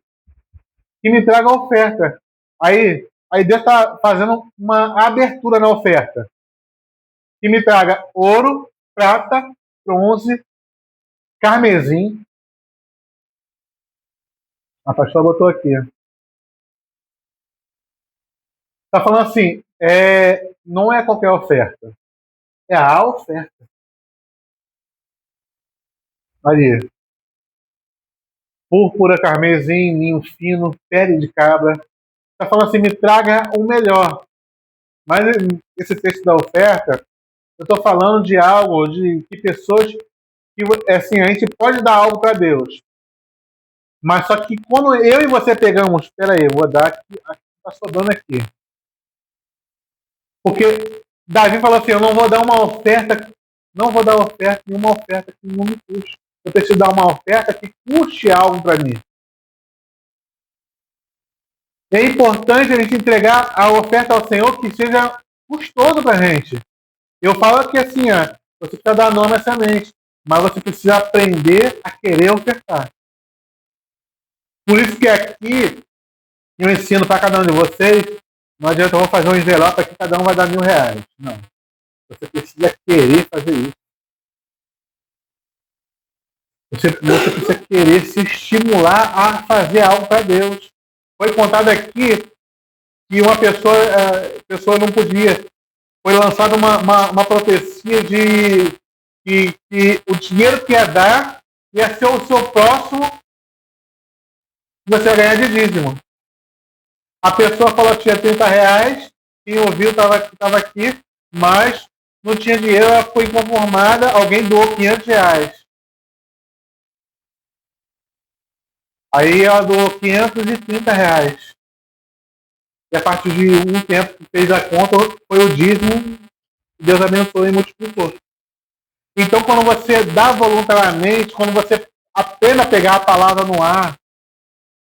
Que me traga oferta. Aí Deus está fazendo uma abertura na oferta. Que me traga ouro, prata, bronze, carmesim. A pastora botou aqui. Está falando assim, não é qualquer oferta. É a oferta. Ali. Púrpura, carmesim, ninho fino, pele de cabra. Está falando assim, me traga o melhor. Mas esse texto da oferta, eu estou falando de algo, de que pessoas que, assim, a gente pode dar algo para Deus. Mas só que quando eu e você pegamos, espera aí, eu vou dar aqui, está sobrando aqui. Porque Davi falou assim, eu não vou dar uma oferta, não vou dar oferta, nenhuma oferta que não me custe. eu preciso dar uma oferta que custe algo para mim. É importante a gente entregar a oferta ao Senhor que seja custoso para a gente. Eu falo aqui assim, ó, você precisa dar nome a semente, mas você precisa aprender a querer ofertar. Por isso que aqui eu ensino para cada um de vocês, não adianta eu vou fazer um envelope aqui, cada um vai dar R$1.000. Não. Você precisa querer fazer isso. Você precisa querer se estimular a fazer algo para Deus. Foi contado aqui que uma pessoa não podia. Foi lançada uma profecia de que o dinheiro que ia dar ia ser o seu próximo que você ia ganhar de dízimo. A pessoa falou que tinha R$30, quem ouviu estava aqui, mas não tinha dinheiro, ela foi inconformada, alguém doou R$500. Aí ela doou R$530. E a partir de um tempo que fez a conta, foi o dízimo, Deus abençoou e multiplicou. Então, quando você dá voluntariamente, quando você apenas pegar a palavra no ar,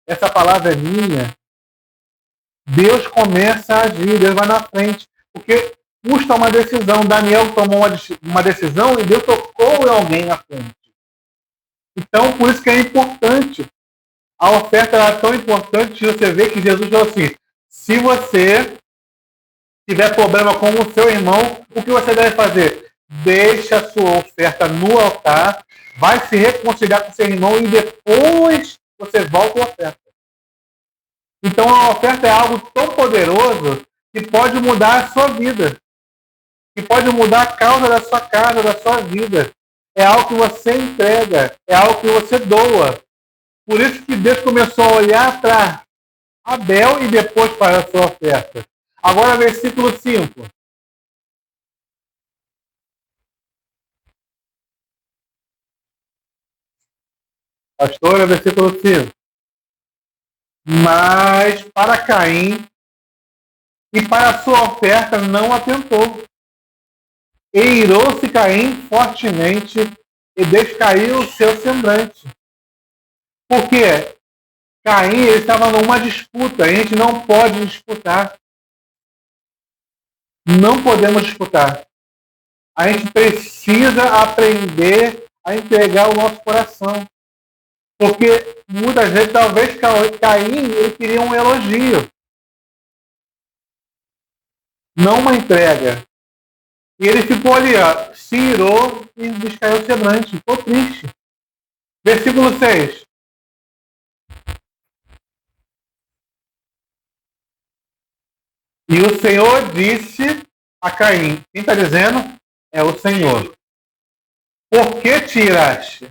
essa palavra é minha, Deus começa a agir, Deus vai na frente. Porque custa uma decisão. Daniel tomou uma decisão e Deus tocou em alguém na frente. Então, por isso que é importante. A oferta é tão importante que você vê que Jesus falou assim, se você tiver problema com o seu irmão, o que você deve fazer? Deixa a sua oferta no altar, vai se reconciliar com seu irmão e depois você volta a oferta. Então a oferta é algo tão poderoso que pode mudar a sua vida, que pode mudar a causa da sua casa, da sua vida. É algo que você entrega, é algo que você doa. Por isso que Deus começou a olhar para Abel e depois para a sua oferta. Agora versículo 5. Pastor, versículo 5. Mas para Caim e para a sua oferta não atentou. E irou-se Caim fortemente e descaiu o seu semblante. Por quê? Caim estava numa disputa. A gente não pode disputar. Não podemos disputar. A gente precisa aprender a entregar o nosso coração. Porque muitas vezes, talvez Caim ele queria um elogio. Não uma entrega. E ele ficou ali, ó, se irou e descaiu o semblante. Ficou triste. Versículo 6. E o Senhor disse a Caim. Quem está dizendo? É o Senhor. Por que te iraste?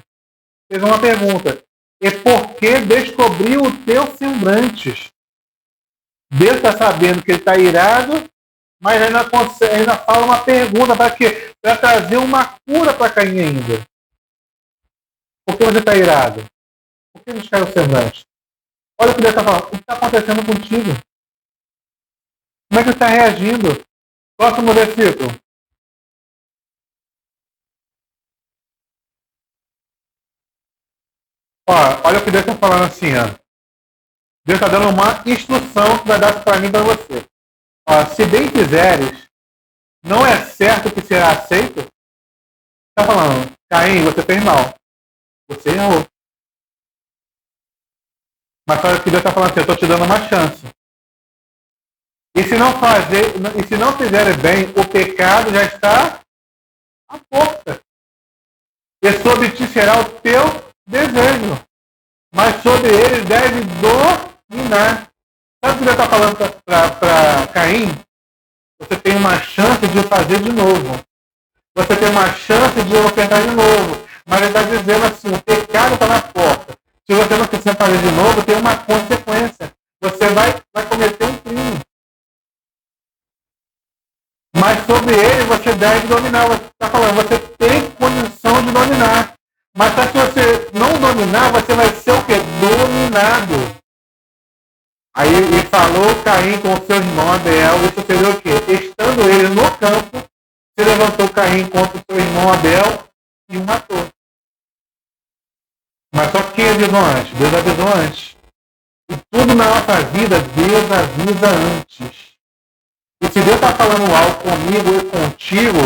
Fez uma pergunta. E por que descobriu o teu semblante? Deus está sabendo que ele está irado, mas ainda fala uma pergunta para quê? Para trazer uma cura para Caim ainda. Por que você está irado? Por que descaiu o semblante? Olha o que Deus está falando. O que está acontecendo contigo? Como é que você está reagindo? Próximo versículo. Olha o que Deus está falando assim, ó. Deus está dando uma instrução que vai dar para mim e para você. Se bem fizeres, não é certo que será aceito. Está falando, Caim, você fez mal. Você errou. Mas olha o que Deus está falando assim, eu estou te dando uma chance. E se não fizer bem, o pecado já está à porta. E sobre ti será o teu desejo. Mas sobre ele deve dominar. Sabe o que Deus está falando para Caim? Você tem uma chance de fazer de novo. Você tem uma chance de ofertar de novo. Mas ele está dizendo assim, o pecado está na porta. Se você não quiser fazer de novo, tem uma consequência. Você vai cometer um crime. Mas sobre ele você deve dominar. Você está falando, você tem condição de dominar. Mas se você não dominar, você vai ser o quê? Dominado. Aí ele falou Caim com o seu irmão Abel, e sucedeu o quê? Estando ele no campo, se levantou Caim contra o seu irmão Abel e o matou. Mas só que avisou antes? Deus avisou antes. E tudo na nossa vida, Deus avisa antes. E se Deus está falando algo comigo e contigo,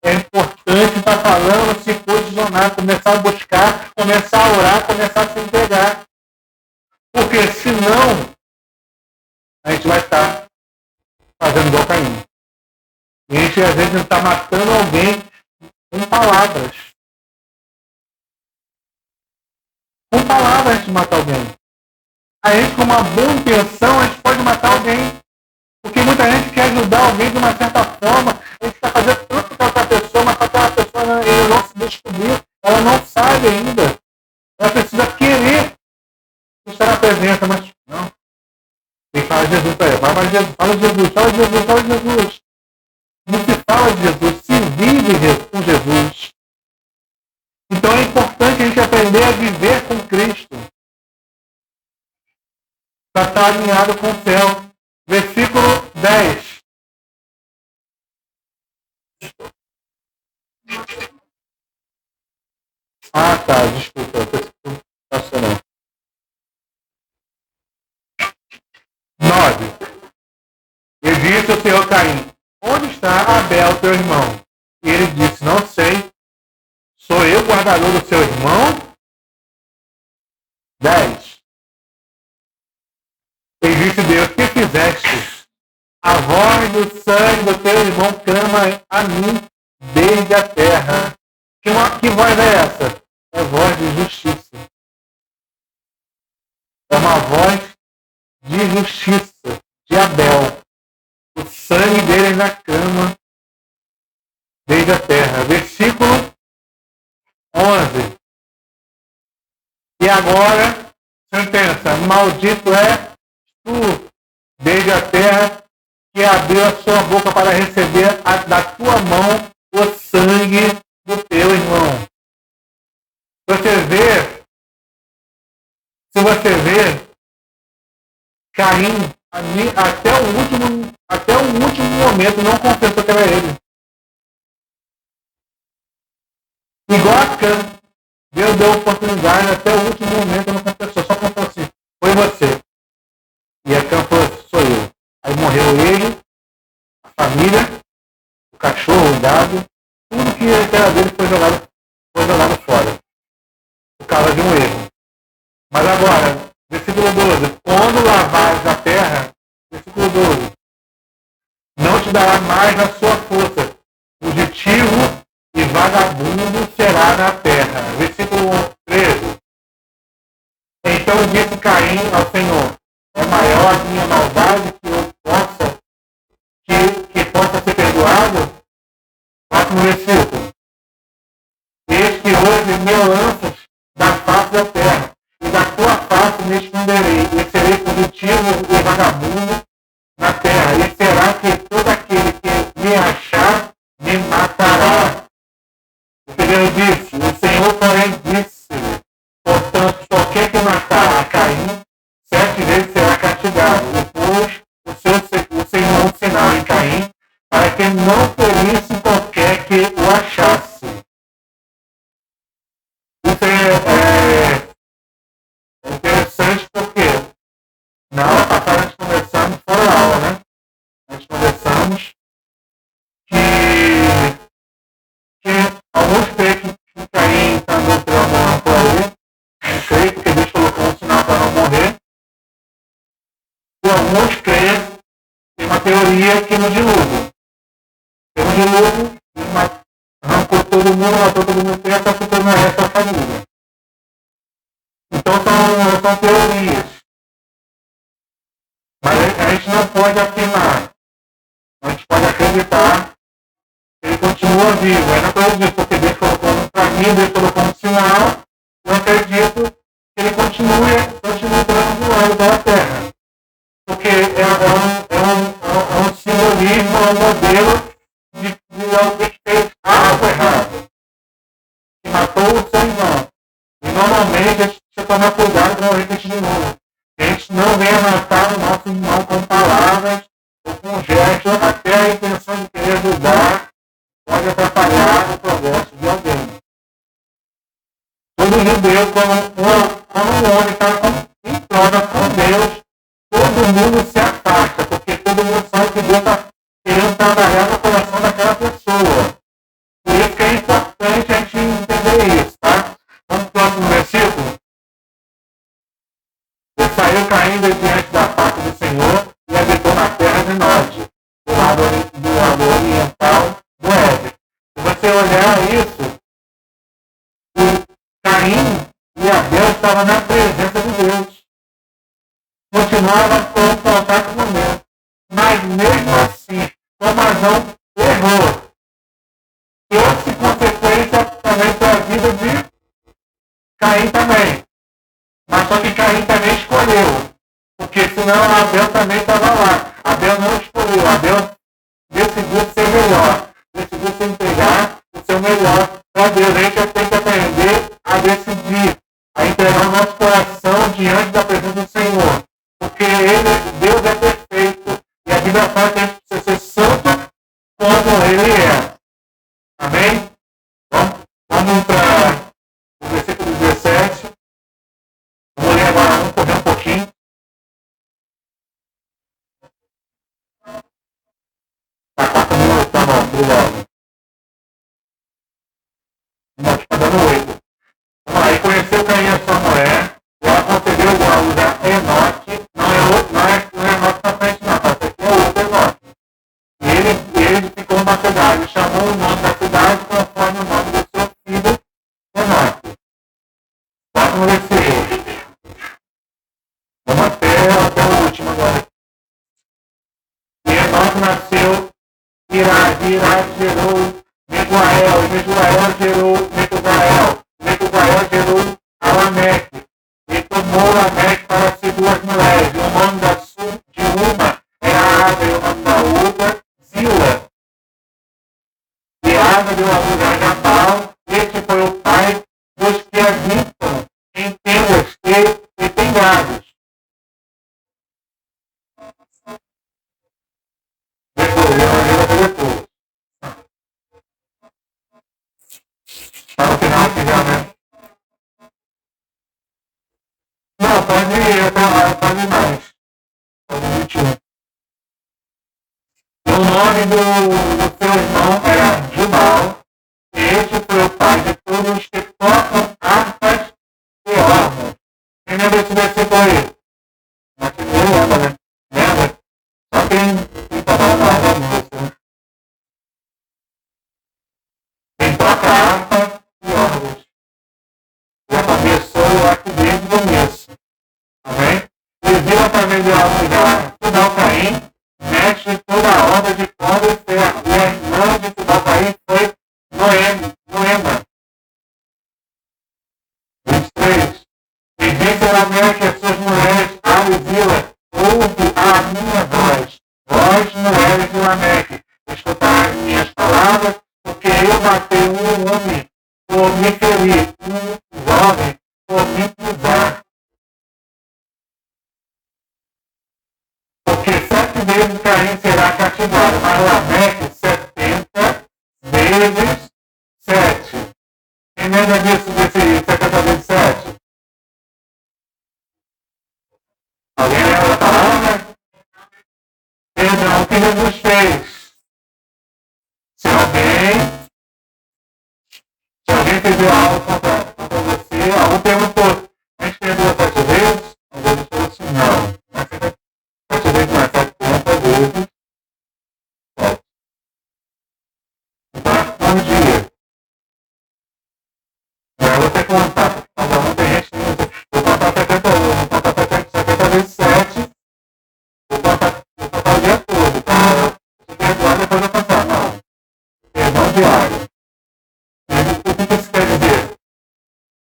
é importante estar falando, se posicionar, começar a buscar, começar a orar, começar a se entregar. Porque senão, a gente vai estar fazendo igual Caim. E a gente às vezes está matando alguém com palavras. Com palavras a gente mata alguém. A gente com uma boa intenção, a gente pode matar alguém. Porque muita gente quer ajudar alguém de uma certa forma, a gente está fazendo tanto para aquela pessoa, mas para aquela pessoa ela não se descobriu, ela não sabe ainda. Ela precisa querer estar na presença, mas não. Tem que falar de Jesus para ela. Fala de Jesus, fala de Jesus, fala de Jesus, fala de Jesus. Não se fala de Jesus, se vive com Jesus. Então é importante a gente aprender a viver com Cristo. Para estar alinhado com o céu. Versículo 10. Ah, tá, desculpa. Não. 9. E disse o Senhor Caim: onde está Abel, teu irmão? E ele disse: não sei. Sou eu guardador do seu irmão? 10. E disse Deus: que fizeste? A voz do sangue do teu irmão clama a mim desde a terra. Que voz é essa? É voz de justiça. É uma voz de justiça, de Abel. O sangue dele ainda clama desde a terra. Versículo 11. E agora, sentença: maldito é tu, desde a terra, que abriu a sua boca para receber da tua mão o sangue do teu irmão. Se você vê, Caim, até o último momento, não confessou que era ele. Igual a Cã, Deus deu oportunidade, até o último momento não confessou, só confessou assim: foi você. E a Cã falou: sou eu. Aí morreu ele, a família, o cachorro, o gado, tudo que era dele foi jogado fora. Por causa de um erro. Mas agora, versículo 12. Quando lavares a terra, versículo 12. Não te dará mais a sua força. Fugitivo e vagabundo será na terra. Versículo 13. Então disse Caim ao Senhor: é maior a minha maldade que possa ser perdoado? Próximo versículo. Eis que hoje me lanças da face da terra, e da tua face me esconderei, e serei fugitivo e vagabundo na terra, e será que todo aquele que me achar me matará. O primeiro disse: o Senhor, porém, disse: portanto, qualquer que matar a Caim, 7 vezes será castigado. Depois, o Senhor um sinal em Caim, para que não ferisse qualquer que o achasse. Isso é interessante porque na aula passada nós conversamos, fora a aula, né? Nós conversamos que alguns creem que Caim está doutrando por aí, não creio porque Deus colocou um sinal para não morrer. E alguns creem em uma teoria que no dilúvio. No dilúvio, arrancou todo mundo, matou todo mundo, e só ficou na resta a família. Então são teorias. Mas a gente não pode afirmar. A gente pode acreditar que ele continua vivo. Eu não acredito, porque Deus colocou para mim, Deus colocou um sinal. Eu acredito que ele continue voando pela terra. Porque é um simbolismo, é um modelo de alguém que fez algo errado. Que matou o seu irmão. E normalmente a gente precisa tomar cuidado para não repetir de novo. Que a gente não venha matar o nosso irmão com palavras ou com gestos, até a intenção de querer ajudar pode atrapalhar o progresso de alguém. Todo judeu, quando um homem está em prova com Deus, todo mundo se afasta, porque todo mundo sabe que Deus está querendo trabalhar no coração daquela pessoa. Por isso que é importante a gente entender isso, tá? Vamos para o próximo versículo. E saiu caindo diante da face do Senhor e habitou na terra de Nod, do lado oriental do Éden. Se você olhar isso, o Caim e Abel estavam na presença de Deus. Continuava com o contato no momento. Mas mesmo assim, como Adão errou, trouxe consequência também para a vida de Caim também. Mas só que Caim também escolheu. Porque senão Abel também estava lá. Abel não escolheu. Abel decidiu ser melhor. Decidiu se entregar o seu melhor para Deus. A gente tem que aprender a decidir, a entregar o nosso coração diante da presença do Senhor. Porque Deus é perfeito. E a Bíblia fala que a gente precisa ser santo como Ele é. Amém? Vamos para o versículo 17. Vou ler agora, vamos correr um pouquinho. Tá bom, obrigado. Não, está dando 8. Vamos lá, e conheceu Caim a sua mulher, e ela concebeu a luz a Enoque, não é Enoque na frente não, tá? Aqui é outro Enoque. E ele ficou numa cidade, chamou o nome da cidade conforme o nome do seu filho Enoque. Próximo versículo. Vamos até o último agora. E Enoque nasceu, Irad gerou Meguael, e Meguael gerou Meguael gerou Alameque, e tomou Lameque para si 2 mulheres, e o nome de uma era Ada, e o nome da outra Zila. E Ada deu a luz a Jabal, este foi o pai dos que habitam em tendas e telhados. Está no final aqui já, né? Não, pode ir até lá, pode mais. Pode 21. O nome do seu irmão era Jubal. Este foi o pai de todos os que tocam harpas e órgãos. Quem lembra esse versículo aí? Mas que não lembra, né? Lembra? Só quem toca harpa, né? Quem toca harpa e órgãos. Já começou aqui desde o começo. Amém? E viu a família de Almudar, Tubal Caim, mestre de toda a obra de cobre e ferro. E a irmã de Tubal Caim foi Noema. 23. E disse a Lameque às suas mulheres, Ada e Zila, ouve a minha voz, vós mulheres de Lameque, escutai as minhas palavras, porque eu matei um homem por me ferir, um jovem por me pisar. Porque 7 vezes Caim será castigado, mas Lameque 70 vezes 7. Quem lembra disso, desse 70 vezes 7? Alguém lembra a palavra? Perdão, o que Jesus fez? Se alguém fizer algo contra você, alguém perguntou, a gente perdoa 7 vezes? Jesus falou assim, não. 7 vezes não, 70 vezes 7. Então, um dia. Não é você contar, cada um tem gente, vou contar 70 vezes, vou contar 70 vezes 7, vou contar o dia todo, tá? Se perdoar, depois eu contar, não. Perdão diário. O que isso quer dizer?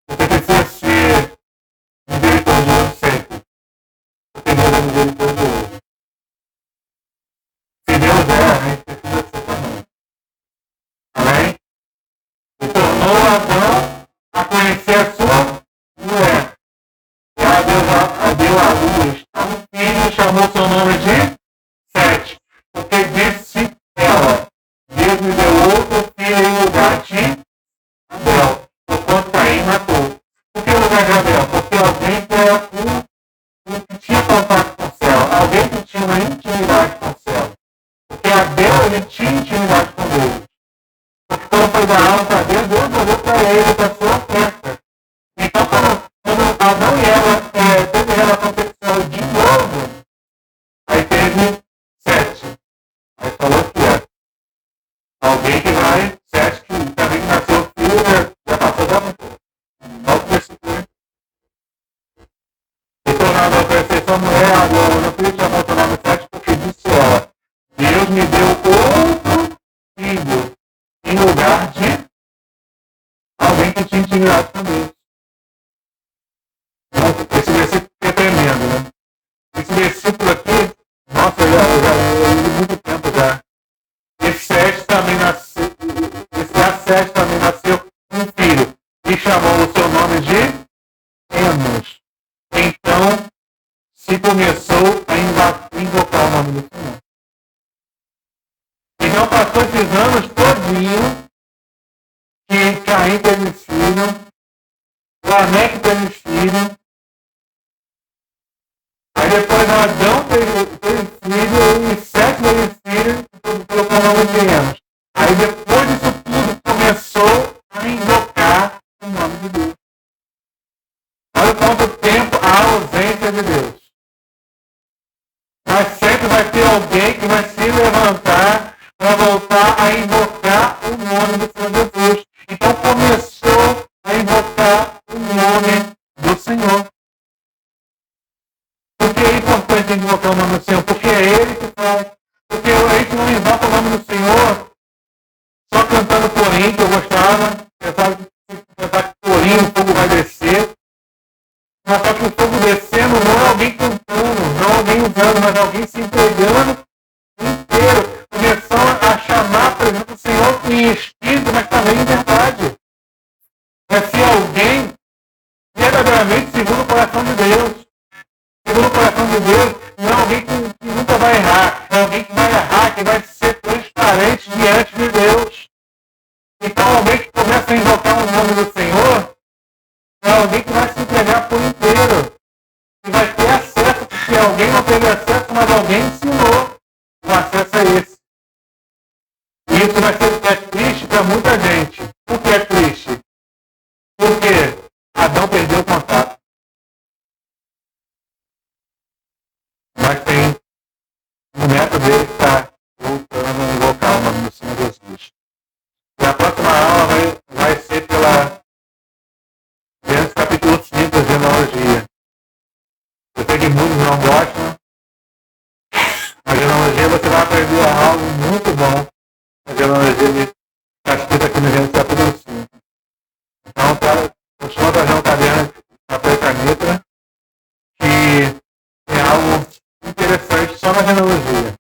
Você precisa ser misericordioso sempre. Porque Deus é misericordioso. Se Deus é, a gente precisa ser também. Amém? E tornou Adão a conhecer a sua mulher, eu não queria chamar o seu nome certo porque disse ela, Deus me deu outro filho em lugar de alguém que tinha intimidade com Deus. Esse versículo é tremendo, né? Esse versículo aqui, nossa, eu já li muito tempo já. Esse Sete também nasceu um filho e chamou o seu nome de Enos. Então se começou a invocar o nome do Senhor. Então passou esses anos todinho que Caim teve filho, Lameque teve filho, aí depois Adão teve filho, e Sete teve filho, e colocou o nome de Enos. Aí depois disso tudo começou a invocar o nome de Deus. Olha quanto tempo a ausência de Deus. Mas sempre vai ter alguém que vai se levantar para voltar a invocar o nome do Senhor Jesus. Então começou a invocar o nome do Senhor. Por que é importante invocar o nome do Senhor? Porque é Ele que faz. Porque a gente não invoca o nome do Senhor só cantando corinho, que eu gostava. Pensava que corinho o fogo vai descer. Mas só que o fogo descendo não é alguém cantando, não é alguém usando, mas alguém se entregando inteiro. Começando a chamar a presença do Senhor em espírito, mas também em verdade. É ser alguém verdadeiramente segundo o coração de Deus. Segundo o coração de Deus, não é alguém que nunca vai errar. É alguém que vai errar, que vai ser transparente diante de Deus. Então alguém que começa a invocar o nome do Senhor é alguém que vai se entregar por inteiro. E vai ter acesso, porque alguém não teve acesso, mas alguém ensinou. O acesso é esse. E isso vai ser triste para muita gente. Por que é triste? Porque Adão perdeu o contato. Mas tem um neto dele que está voltando a invocar o nome do Senhor Jesus. E a próxima aula vai ser pela Gênesis capítulo 5, a genealogia. Eu sei que muitos não gostam. A genealogia você vai aprender algo muito bom. A genealogia está escrita aqui no Gênesis capítulo 5. Então, continua trazendo o caderno, papel e caneta, que tem algo interessante só na genealogia.